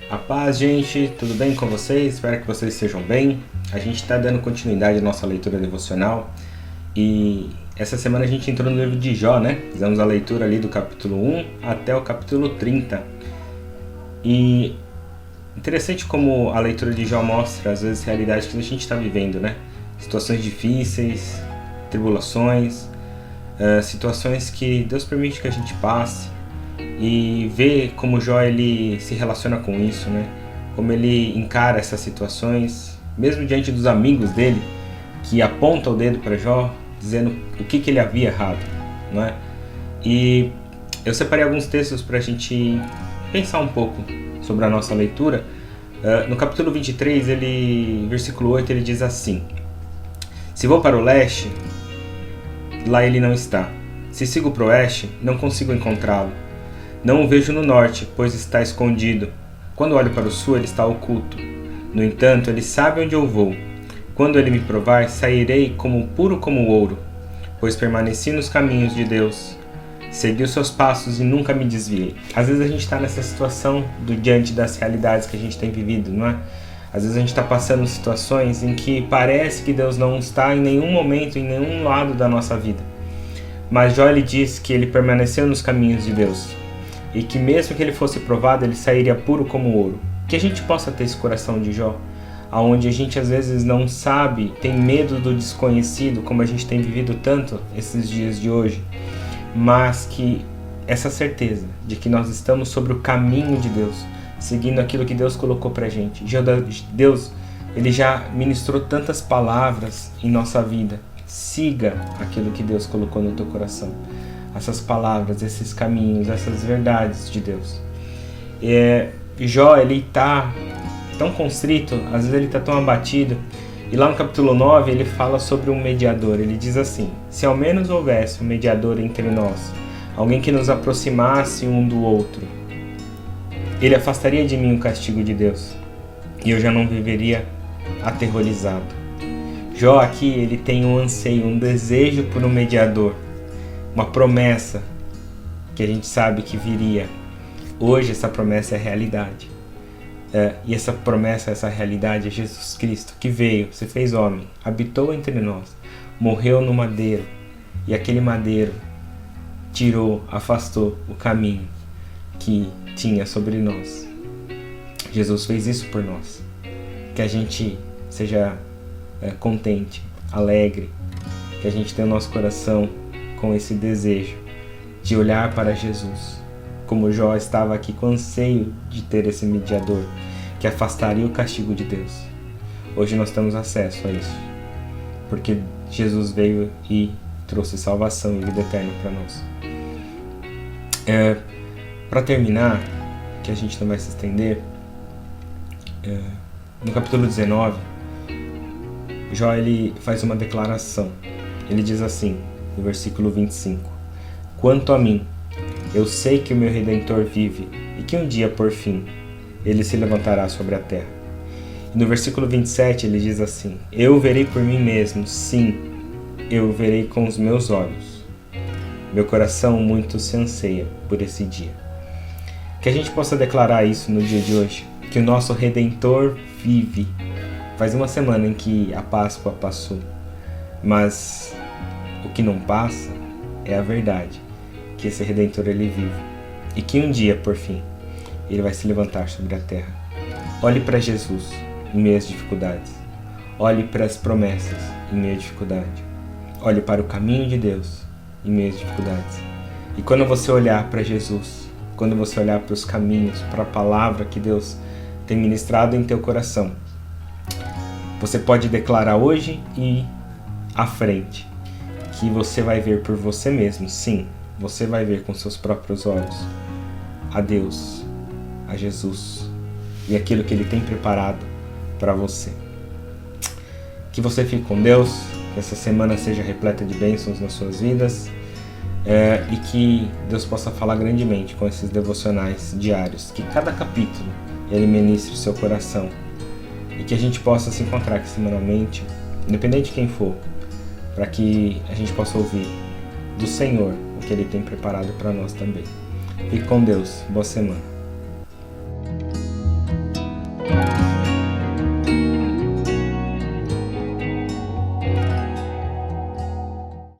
A paz, gente, tudo bem com vocês? Espero que vocês estejam bem. A gente está dando continuidade à nossa leitura devocional e essa semana a gente entrou no livro de Jó, né? Fizemos a leitura ali do capítulo 1 até o capítulo 30. E interessante como a leitura de Jó mostra às vezes a realidade que a gente está vivendo, né? Situações difíceis, tribulações, situações que Deus permite que a gente passe. E ver como Jó ele se relaciona com isso, né? Como ele encara essas situações, mesmo diante dos amigos dele, que apontam o dedo para Jó, dizendo o que ele havia errado, não é? E eu separei alguns textos para a gente pensar um pouco sobre a nossa leitura. No capítulo 23, versículo 8, ele diz assim: Se vou para o leste, lá ele não está. Se sigo para o oeste, não consigo encontrá-lo. Não o vejo no norte, pois está escondido. Quando olho para o sul, ele está oculto. No entanto, ele sabe onde eu vou. Quando ele me provar, sairei puro como ouro, pois permaneci nos caminhos de Deus. Segui os seus passos e nunca me desviei. Às vezes a gente está nessa situação diante das realidades que a gente tem vivido, não é? Às vezes a gente está passando situações em que parece que Deus não está em nenhum momento, em nenhum lado da nossa vida. Mas Jó ele diz que ele permaneceu nos caminhos de Deus. E que mesmo que ele fosse provado, ele sairia puro como ouro. Que a gente possa ter esse coração de Jó, onde a gente às vezes não sabe, tem medo do desconhecido, como a gente tem vivido tanto esses dias de hoje, mas que essa certeza de que nós estamos sobre o caminho de Deus, seguindo aquilo que Deus colocou pra gente. Deus, ele já ministrou tantas palavras em nossa vida. Siga aquilo que Deus colocou no teu coração. Essas palavras, esses caminhos, essas verdades de Deus. Jó, ele está tão constrito, às vezes ele está tão abatido. E lá no capítulo 9 ele fala sobre um mediador. Ele diz assim: se ao menos houvesse um mediador entre nós, alguém que nos aproximasse um do outro, ele afastaria de mim o castigo de Deus, e eu já não viveria aterrorizado. Jó aqui, ele tem um anseio, um desejo por um mediador. Uma promessa que a gente sabe que viria. Hoje essa promessa é realidade. E essa promessa, essa realidade é Jesus Cristo, que veio, se fez homem, habitou entre nós, morreu no madeiro, e aquele madeiro afastou o caminho que tinha sobre nós. Jesus fez isso por nós. Que a gente seja contente, alegre, que a gente tenha o nosso coração com esse desejo de olhar para Jesus, como Jó estava aqui com anseio de ter esse mediador que afastaria o castigo de Deus. Hoje nós temos acesso a isso, porque Jesus veio e trouxe salvação e vida eterna para nós. Para terminar, que a gente não vai se estender, no capítulo 19, Jó ele faz uma declaração. Ele diz assim, no versículo 25: Quanto a mim, eu sei que o meu Redentor vive e que um dia, por fim, ele se levantará sobre a terra. E no versículo 27 ele diz assim: Eu verei por mim mesmo, sim, eu verei com os meus olhos. Meu coração muito se anseia por esse dia. Que a gente possa declarar isso no dia de hoje, que o nosso Redentor vive. Faz uma semana em que a Páscoa passou, mas o que não passa é a verdade, que esse Redentor ele vive e que um dia, por fim, ele vai se levantar sobre a terra. Olhe para Jesus em meio às dificuldades. Olhe para as promessas em meio à dificuldade. Olhe para o caminho de Deus em meio às dificuldades. E quando você olhar para Jesus, quando você olhar para os caminhos, para a palavra que Deus tem ministrado em teu coração, você pode declarar hoje e à frente que você vai ver por você mesmo. Sim, você vai ver com seus próprios olhos a Deus, a Jesus e aquilo que Ele tem preparado para você. Que você fique com Deus, que essa semana seja repleta de bênçãos nas suas vidas e que Deus possa falar grandemente com esses devocionais diários, que cada capítulo Ele ministre o seu coração e que a gente possa se encontrar aqui semanalmente, independente de quem for, para que a gente possa ouvir do Senhor o que Ele tem preparado para nós também. Fique com Deus. Boa semana.